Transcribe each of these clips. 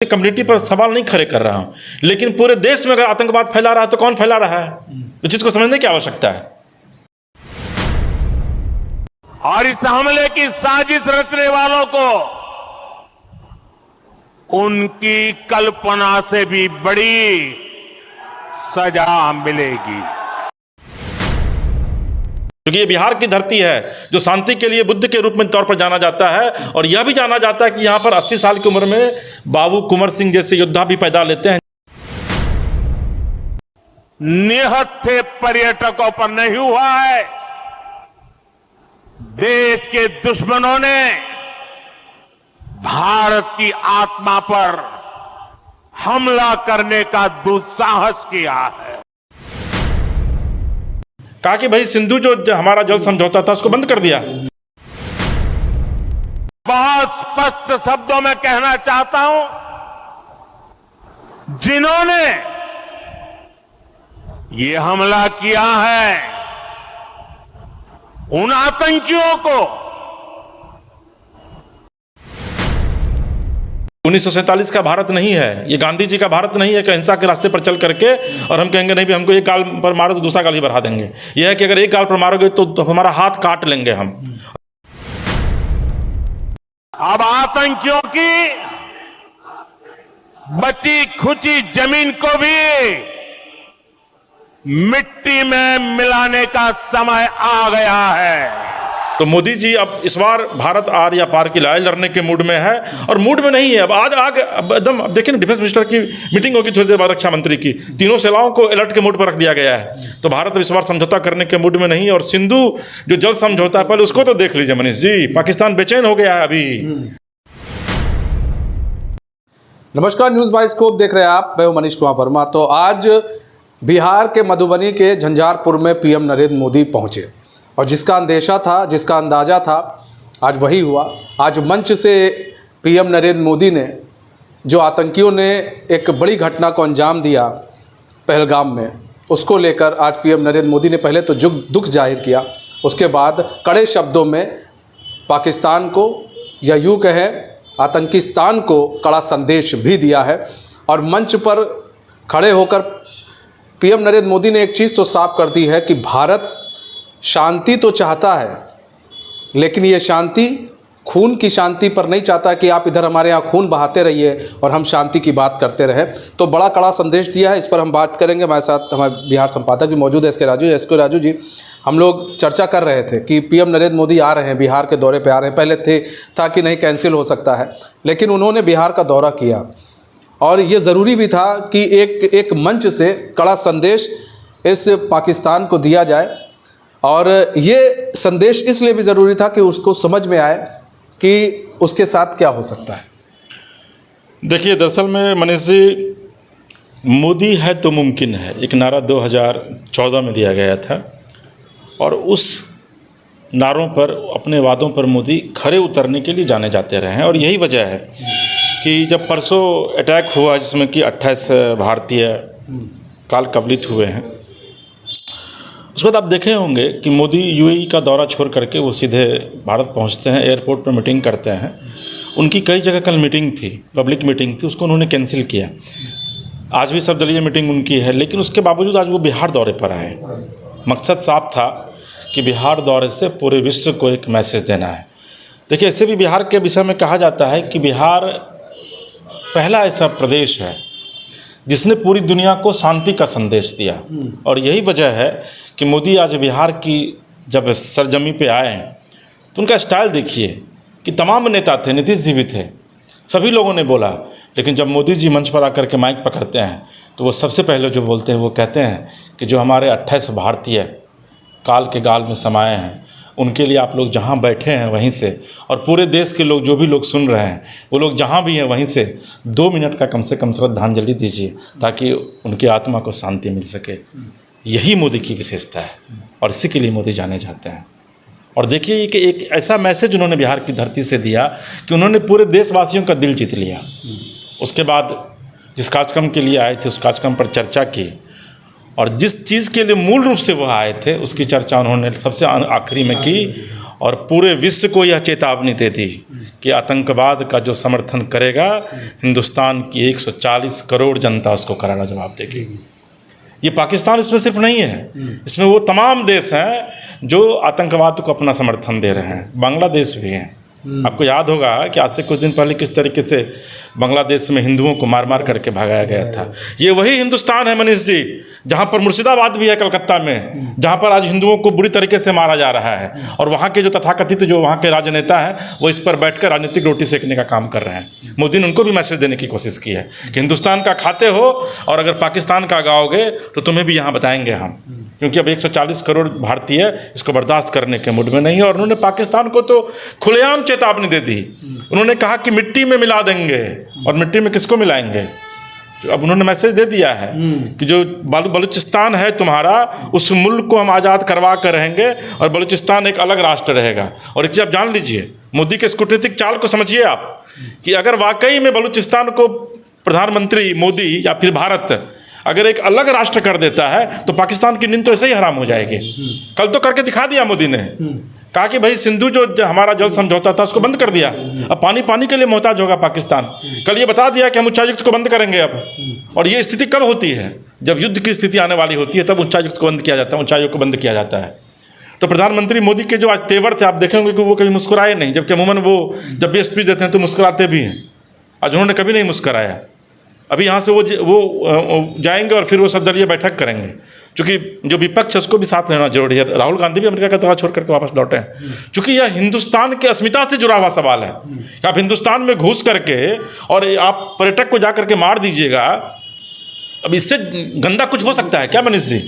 Community पर सवाल नहीं खड़े कर रहा हूं, लेकिन पूरे देश में अगर आतंकवाद फैला रहा है तो कौन फैला रहा है, इस चीज को समझने की आवश्यकता है। और इस हमले की साजिश रचने वालों को उनकी कल्पना से भी बड़ी सजा मिलेगी, क्योंकि ये बिहार की धरती है जो शांति के लिए बुद्ध के रूप में तौर पर जाना जाता है, और यह भी जाना जाता है कि यहाँ पर 80 साल की उम्र में बाबू कुंवर सिंह जैसे योद्धा भी पैदा लेते हैं। निहत्थे पर्यटकों पर नहीं हुआ है, देश के दुश्मनों ने भारत की आत्मा पर हमला करने का दुस्साहस किया है। कहा कि भाई सिंधु जो हमारा जल समझौता था उसको बंद कर दिया। बहुत स्पष्ट शब्दों में कहना चाहता हूं, जिन्होंने ये हमला किया है उन आतंकियों को 1947 का भारत नहीं है, ये गांधी जी का भारत नहीं है कि हिंसा के रास्ते पर चल करके और हम कहेंगे नहीं भी हमको एक गाल पर मारो तो दूसरा गाल ही बढ़ा देंगे। यह है कि अगर एक गाल पर मारोगे तो हमारा हाथ काट लेंगे हम। अब आतंकियों की बची खुची जमीन को भी मिट्टी में मिलाने का समय आ गया है। तो मोदी जी अब इस बार भारत आर या पार की लड़ाई लड़ने के मूड में है, और मूड में नहीं है अब आज आगे एकदम। अब देखिए ना, डिफेंस मिनिस्टर की मीटिंग होगी थोड़ी देर बाद, रक्षा मंत्री की, तीनों सेनाओं को अलर्ट के मूड पर रख दिया गया है। तो भारत अब इस बार समझौता करने के मूड में नहीं है। और सिंधु जो जल समझौता है पहले उसको तो देख लीजिए मनीष जी, पाकिस्तान बेचैन हो गया है अभी। नमस्कार, न्यूज़ बाइस्कोप देख रहे हैं आप, मैं हूं मनीष कुमार वर्मा। तो आज बिहार के मधुबनी के झंझारपुर में पीएम नरेंद्र मोदी पहुंचे, और जिसका अंदेशा था, जिसका अंदाज़ा था, आज वही हुआ। आज मंच से पीएम नरेंद्र मोदी ने, जो आतंकियों ने एक बड़ी घटना को अंजाम दिया पहलगाम में, उसको लेकर आज पीएम नरेंद्र मोदी ने पहले तो दुख जाहिर किया, उसके बाद कड़े शब्दों में पाकिस्तान को, या यूँ कहें आतंकिस्तान को, कड़ा संदेश भी दिया है। और मंच पर खड़े होकर पीएम नरेंद्र मोदी ने एक चीज़ तो साफ कर दी है कि भारत शांति तो चाहता है, लेकिन ये शांति खून की शांति पर नहीं चाहता कि आप इधर हमारे यहाँ खून बहाते रहिए और हम शांति की बात करते रहें। तो बड़ा कड़ा संदेश दिया है, इस पर हम बात करेंगे। हमारे साथ हमारे बिहार संपादक भी मौजूद है, एसके राजू जी। हम लोग चर्चा कर रहे थे कि पीएम नरेंद्र मोदी आ रहे हैं, बिहार के दौरे पर आ रहे हैं। पहले था कि नहीं, कैंसिल हो सकता है, लेकिन उन्होंने बिहार का दौरा किया, और ये ज़रूरी भी था कि एक मंच से कड़ा संदेश इस पाकिस्तान को दिया जाए। और ये संदेश इसलिए भी ज़रूरी था कि उसको समझ में आए कि उसके साथ क्या हो सकता है। देखिए, दरअसल में मनीष जी, मोदी है तो मुमकिन है, एक नारा 2014 में दिया गया था, और उस नारों पर, अपने वादों पर मोदी खरे उतरने के लिए जाने जाते रहे हैं। और यही वजह है कि जब परसों अटैक हुआ जिसमें कि 28 भारतीय काल कवलित हुए हैं, उसके बाद आप देखे होंगे कि मोदी यूएई का दौरा छोड़ करके वो सीधे भारत पहुंचते हैं, एयरपोर्ट पर मीटिंग करते हैं। उनकी कई जगह कल मीटिंग थी, पब्लिक मीटिंग थी, उसको उन्होंने कैंसिल किया। आज भी सर्वदलीय मीटिंग उनकी है, लेकिन उसके बावजूद आज वो बिहार दौरे पर आए। मकसद साफ था कि बिहार दौरे से पूरे विश्व को एक मैसेज देना है। देखिए, ऐसे भी बिहार के विषय में कहा जाता है कि बिहार पहला ऐसा प्रदेश है जिसने पूरी दुनिया को शांति का संदेश दिया। और यही वजह है कि मोदी आज बिहार की जब सरजमी पे आए तो उनका स्टाइल देखिए कि तमाम नेता थे, नीतीश जी भी थे, सभी लोगों ने बोला, लेकिन जब मोदी जी मंच पर आकर के माइक पकड़ते हैं तो वो सबसे पहले जो बोलते हैं वो कहते हैं कि जो हमारे 28 भारतीय काल के गाल में समाये हैं, उनके लिए आप लोग जहाँ बैठे हैं वहीं से, और पूरे देश के लोग, जो भी लोग सुन रहे हैं, वो लोग जहाँ भी हैं वहीं से 2 मिनट का कम से कम श्रद्धांजलि दीजिए, ताकि उनकी आत्मा को शांति मिल सके। यही मोदी की विशेषता है, और इसी के लिए मोदी जाने जाते हैं। और देखिए कि एक ऐसा मैसेज उन्होंने बिहार की धरती से दिया कि उन्होंने पूरे देशवासियों का दिल जीत लिया। उसके बाद जिस कार्यक्रम के लिए आए थे उस कार्यक्रम पर चर्चा की, और जिस चीज़ के लिए मूल रूप से वह आए थे उसकी चर्चा उन्होंने सबसे आखिरी में की, और पूरे विश्व को यह चेतावनी दे दी कि आतंकवाद का जो समर्थन करेगा, हिंदुस्तान की 140 करोड़ जनता उसको करारा जवाब देगी। ये पाकिस्तान इसमें सिर्फ नहीं है, इसमें वो तमाम देश हैं जो आतंकवाद को अपना समर्थन दे रहे हैं। बांग्लादेश भी है। आपको याद होगा कि आज से कुछ दिन पहले किस तरीके से बांग्लादेश में हिंदुओं को मार मार करके भगाया गया था। ये वही हिंदुस्तान है मनीष जी, जहाँ पर मुर्शिदाबाद भी है कलकत्ता में, जहाँ पर आज हिंदुओं को बुरी तरीके से मारा जा रहा है। और वहाँ के जो तथाकथित जो वहाँ के राजनेता हैं वो इस पर बैठकर राजनीतिक रोटी सेकने का काम कर रहे हैं। मोदी ने उनको भी मैसेज देने की कोशिश की है कि हिंदुस्तान का खाते हो और अगर पाकिस्तान का गाओगे तो तुम्हें भी यहाँ बताएंगे हम, क्योंकि अब 140 करोड़ भारतीय इसको बर्दाश्त करने के मूड में नहीं है। और उन्होंने पाकिस्तान को तो खुलेआम चेतावनी दे दी। उन्होंने कहा कि मिट्टी में मिला देंगे, और मिट्टी में किसको मिलाएंगे? अब उन्होंने मैसेज दे दिया है कि जो बलूचिस्तान है तुम्हारा, उस मुल्क को हम आज़ाद करवा कर रहेंगे और बलूचिस्तान एक अलग राष्ट्र रहेगा। और एक चीज़ आप जान लीजिए, मोदी के इस कूटनीतिक चाल को समझिए आप, कि अगर वाकई में बलूचिस्तान को प्रधानमंत्री मोदी या फिर भारत अगर एक अलग राष्ट्र कर देता है तो पाकिस्तान की नींद तो ऐसे ही हराम हो जाएगी। कल तो करके दिखा दिया मोदी ने, कहा कि भाई सिंधु जो हमारा जल समझौता था उसको बंद कर दिया, अब पानी के लिए मोहताज होगा पाकिस्तान। कल ये बता दिया कि हम उच्चायुक्त को बंद करेंगे अब। और ये स्थिति कब होती है? जब युद्ध की स्थिति आने वाली होती है तब उच्चायुक्त को बंद किया जाता है, उच्चायोग को बंद किया जाता है। तो प्रधानमंत्री मोदी के जो आज तेवर थे, आप देखेंगे कि वो कभी मुस्कुराए नहीं, जबकि अमूमन वो जब भी स्पीच देते हैं तो मुस्कुराते भी हैं। आज उन्होंने कभी नहीं मुस्कुराया। अभी यहाँ से वो जाएंगे और फिर वो सर्वदलीय बैठक करेंगे, क्योंकि जो विपक्ष है उसको भी साथ लेना जरूरी है। राहुल गांधी भी अमेरिका का दौरा छोड़ करके वापस लौटे हैं, क्योंकि यह हिंदुस्तान की अस्मिता से जुड़ा हुआ सवाल है। आप हिंदुस्तान में घुस करके और आप पर्यटक को जा करके मार दीजिएगा, अब इससे गंदा कुछ हो सकता है क्या मनीष जी?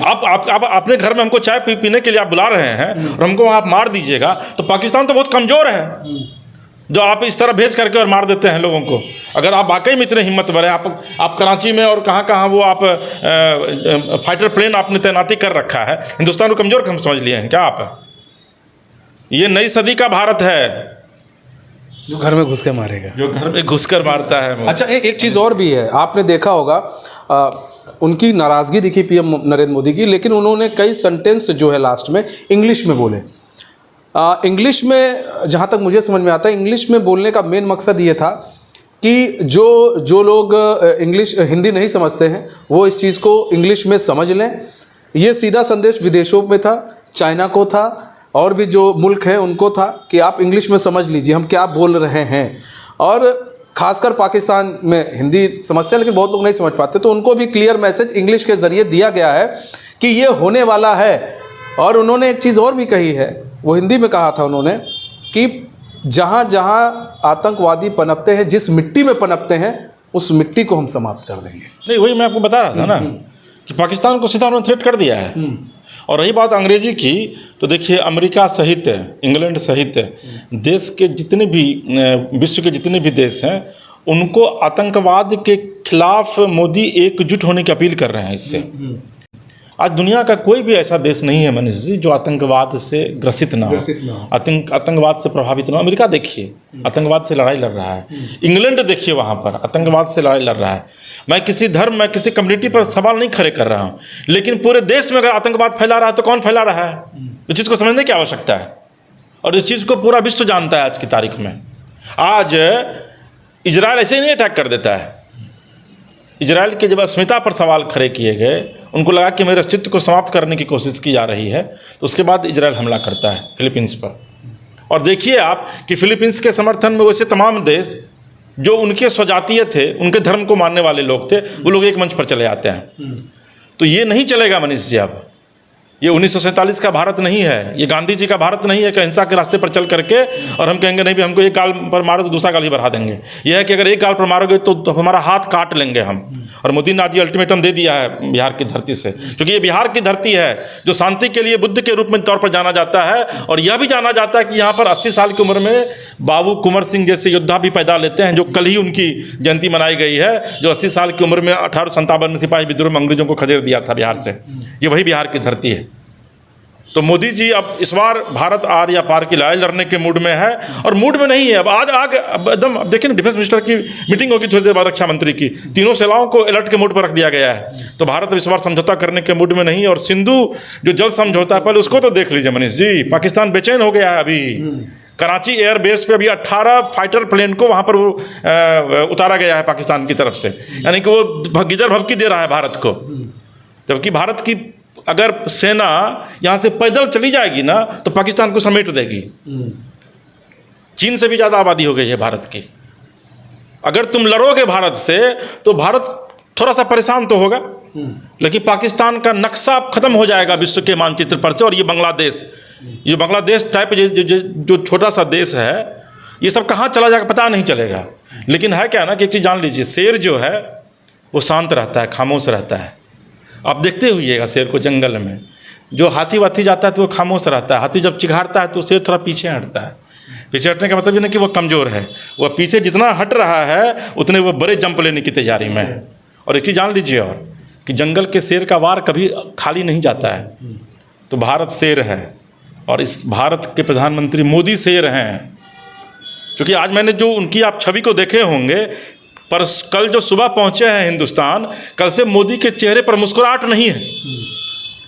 आप अपने घर में हमको चाय पीने के लिए आप बुला रहे हैं और हमको आप मार दीजिएगा, तो पाकिस्तान तो बहुत कमज़ोर है जो आप इस तरह भेज करके और मार देते हैं लोगों को। अगर आप वाकई में इतने हिम्मतवर हैं, आप कराची में और कहाँ वो आप फाइटर प्लेन आपने तैनाती कर रखा है, हिंदुस्तान को कमज़ोर हम समझ लिए हैं क्या आप? ये नई सदी का भारत है जो घर में घुस के मारेगा, जो घर में घुस कर मारता है। अच्छा, एक चीज़ और भी है, आपने देखा होगा उनकी नाराज़गी दिखी पीएम नरेंद्र मोदी की, लेकिन उन्होंने कई सेंटेंस जो है लास्ट में इंग्लिश में बोले। इंग्लिश में जहाँ तक मुझे समझ में आता है, इंग्लिश में बोलने का मेन मकसद ये था कि जो लोग हिंदी नहीं समझते हैं वो इस चीज़ को इंग्लिश में समझ लें। ये सीधा संदेश विदेशों में था, चाइना को था, और भी जो मुल्क हैं उनको था कि आप इंग्लिश में समझ लीजिए हम क्या बोल रहे हैं। और ख़ासकर पाकिस्तान में हिंदी समझते हैं लेकिन बहुत लोग नहीं समझ पाते, तो उनको भी क्लियर मैसेज इंग्लिश के ज़रिए दिया गया है कि ये होने वाला है। और उन्होंने एक चीज़ और भी कही है, वो हिंदी में कहा था उन्होंने कि जहाँ जहाँ आतंकवादी पनपते हैं, जिस मिट्टी में पनपते हैं, उस मिट्टी को हम समाप्त कर देंगे। नहीं, वही मैं आपको बता रहा था ना कि पाकिस्तान को सीधा उन्होंने थ्रेट कर दिया है। और रही बात अंग्रेजी की, तो देखिए अमेरिका सहित, इंग्लैंड सहित देश के जितने भी विश्व के जितने भी देश हैं, उनको आतंकवाद के खिलाफ मोदी एकजुट होने की अपील कर रहे हैं। इससे आज दुनिया का कोई भी ऐसा देश नहीं है मनीष जी जो आतंकवाद से ग्रसित ना हो, आतंकवाद से प्रभावित ना हो। अमेरिका देखिए आतंकवाद से लड़ाई लड़ रहा है, इंग्लैंड देखिए वहाँ पर आतंकवाद से लड़ाई लड़ रहा है। मैं किसी धर्म, मैं किसी कम्युनिटी पर सवाल नहीं खड़े कर रहा हूँ, लेकिन पूरे देश में अगर आतंकवाद फैला रहा है तो कौन फैला रहा है? इस चीज़ को समझने की आवश्यकता है, और इस चीज़ को पूरा विश्व जानता है आज की तारीख में। आज इजराइल ऐसे ही नहीं अटैक कर देता है। इजराइल के जब अस्मिता पर सवाल खड़े किए गए, उनको लगा कि मेरे अस्तित्व को समाप्त करने की कोशिश की जा रही है, तो उसके बाद इजराइल हमला करता है फिलीपींस पर। और देखिए आप कि फिलीपींस के समर्थन में वैसे तमाम देश जो उनके स्वजातीय थे, उनके धर्म को मानने वाले लोग थे, वो लोग एक मंच पर चले आते हैं। तो ये नहीं चलेगा मनीष जी। अब ये 1947 का भारत नहीं है, ये गांधी जी का भारत नहीं है कि अहिंसा के रास्ते पर चल करके और हम कहेंगे नहीं भी हमको एक गाल पर मारो तो दूसरा गाल ही बढ़ा देंगे। यह है कि अगर एक गाल पर मारोगे तो हमारा हाथ काट लेंगे हम। और मोदी ने आज ये अल्टीमेटम दे दिया है बिहार की धरती से, क्योंकि ये बिहार की धरती है जो शांति के लिए बुद्ध के रूप में तौर पर जाना जाता है। और यह भी जाना जाता है कि यहाँ पर 80 साल की उम्र में बाबू कुंवर सिंह जैसे योद्धा भी पैदा लेते हैं, जो कल ही उनकी जयंती मनाई गई है, जो 80 साल की उम्र में 1857 में सिपाही विद्रोह में अंग्रेजों को खदेड़ दिया था बिहार से। ये वही बिहार की धरती है। तो मोदी जी अब इस बार भारत आर या पार की लड़ाई लड़ने के मूड में है, और मूड में नहीं है अब अब एकदम। अब देखिए ना, डिफेंस मिनिस्टर की मीटिंग होगी थोड़ी देर बाद, रक्षा मंत्री की, तीनों सेनाओं को अलर्ट के मूड पर रख दिया गया है। तो भारत अब इस बार समझौता करने के मूड में नहीं है। और सिंधु जो जल समझौता है, पहले उसको तो देख लीजिए मनीष जी, पाकिस्तान बेचैन हो गया है अभी। कराची एयर बेस पे अभी 18 फाइटर प्लेन को वहाँ पर उतारा गया है पाकिस्तान की तरफ से, यानी कि वो गिदर भभकी दे रहा है भारत को। जबकि भारत की अगर सेना यहाँ से पैदल चली जाएगी ना तो पाकिस्तान को समेट देगी। चीन से भी ज़्यादा आबादी हो गई है भारत की। अगर तुम लड़ोगे भारत से तो भारत थोड़ा सा परेशान तो होगा, लेकिन पाकिस्तान का नक्शा खत्म हो जाएगा विश्व के मानचित्र पर से। और ये बांग्लादेश टाइप जो छोटा सा देश है, ये सब कहाँ चला जाएगा पता नहीं चलेगा। लेकिन है क्या ना कि एक चीज़ जान लीजिए, शेर जो है वो शांत रहता है, खामोश रहता है। आप देखते हुइएगा शेर को जंगल में, जो हाथी वाथी जाता है तो वो खामोश रहता है। हाथी जब चिघाड़ता है तो शेर थोड़ा पीछे हटता है। पीछे हटने का मतलब ये नहीं कि वो कमज़ोर है, वह पीछे जितना हट रहा है उतने वो बड़े जंप लेने की तैयारी में है। और एक चीज़ जान लीजिए और कि जंगल के शेर का वार कभी खाली नहीं जाता है। तो भारत शेर है, और इस भारत के प्रधानमंत्री मोदी शेर हैं। क्योंकि आज मैंने जो उनकी आप छवि को देखे होंगे, पर कल जो सुबह पहुंचे हैं हिंदुस्तान, कल से मोदी के चेहरे पर मुस्कुराहट नहीं है।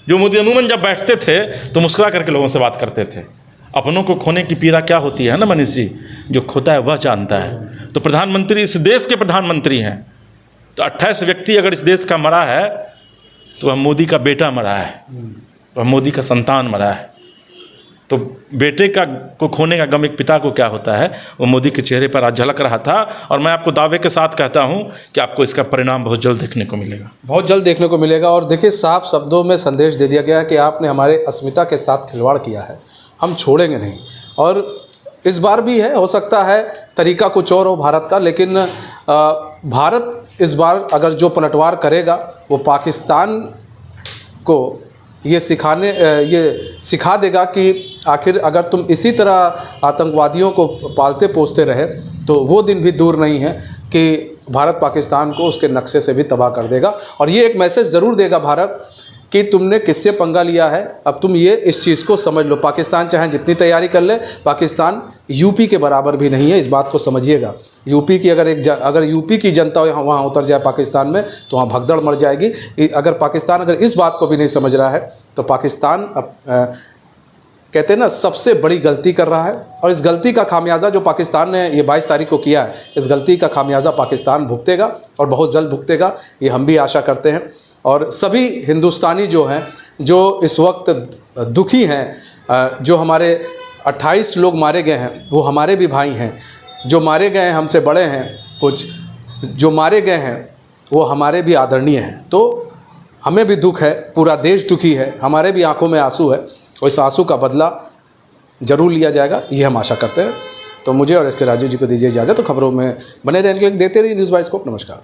जो मोदी अमूमन जब बैठते थे तो मुस्कुरा करके लोगों से बात करते थे। अपनों को खोने की पीड़ा क्या होती है ना मनीष जी, जो खोता है वह जानता है। तो प्रधानमंत्री इस देश के प्रधानमंत्री हैं। तो 28 व्यक्ति अगर इस देश का मरा है तो वह मोदी का बेटा मरा है, वह मोदी का संतान मरा है। तो बेटे को खोने का गम एक पिता को क्या होता है, वो मोदी के चेहरे पर आज झलक रहा था। और मैं आपको दावे के साथ कहता हूं कि आपको इसका परिणाम बहुत जल्द देखने को मिलेगा, बहुत जल्द देखने को मिलेगा। और देखिए, साफ शब्दों में संदेश दे दिया गया है कि आपने हमारे अस्मिता के साथ खिलवाड़ किया है, हम छोड़ेंगे नहीं। और इस बार भी है, हो सकता है तरीका कुछ और हो भारत का, लेकिन भारत इस बार अगर जो पलटवार करेगा वो पाकिस्तान को ये सिखा देगा कि आखिर अगर तुम इसी तरह आतंकवादियों को पालते पोसते रहे तो वो दिन भी दूर नहीं है कि भारत पाकिस्तान को उसके नक्शे से भी तबाह कर देगा। और ये एक मैसेज ज़रूर देगा भारत कि तुमने किससे पंगा लिया है, अब तुम ये इस चीज़ को समझ लो। पाकिस्तान चाहे जितनी तैयारी कर ले, पाकिस्तान यूपी के बराबर भी नहीं है, इस बात को समझिएगा। यूपी की अगर यूपी की जनता वहाँ उतर जाए पाकिस्तान में तो वहाँ भगदड़ मर जाएगी। अगर पाकिस्तान अगर इस बात को भी नहीं समझ रहा है तो पाकिस्तान कहते हैं ना, सबसे बड़ी गलती कर रहा है। और इस गलती का खामियाजा जो पाकिस्तान ने ये 22 तारीख को किया है, इस गलती का खामियाजा पाकिस्तान भुगतेगा और बहुत जल्द भुगतेगा, ये हम भी आशा करते हैं। और सभी हिंदुस्तानी जो हैं, जो इस वक्त दुखी हैं, जो हमारे 28 लोग मारे गए हैं वो हमारे भी भाई हैं, जो मारे गए हैं हमसे बड़े हैं, कुछ जो मारे गए हैं वो हमारे भी आदरणीय हैं। तो हमें भी दुख है, पूरा देश दुखी है, हमारे भी आंखों में आंसू है, और इस आंसू का बदला ज़रूर लिया जाएगा, ये हम आशा करते हैं। तो मुझे और इसके राजीव जी को दीजिए इजाज़त। तो खबरों में बने रहने के लिए देखते रहिए न्यूज़ बाइस्कोप। नमस्कार।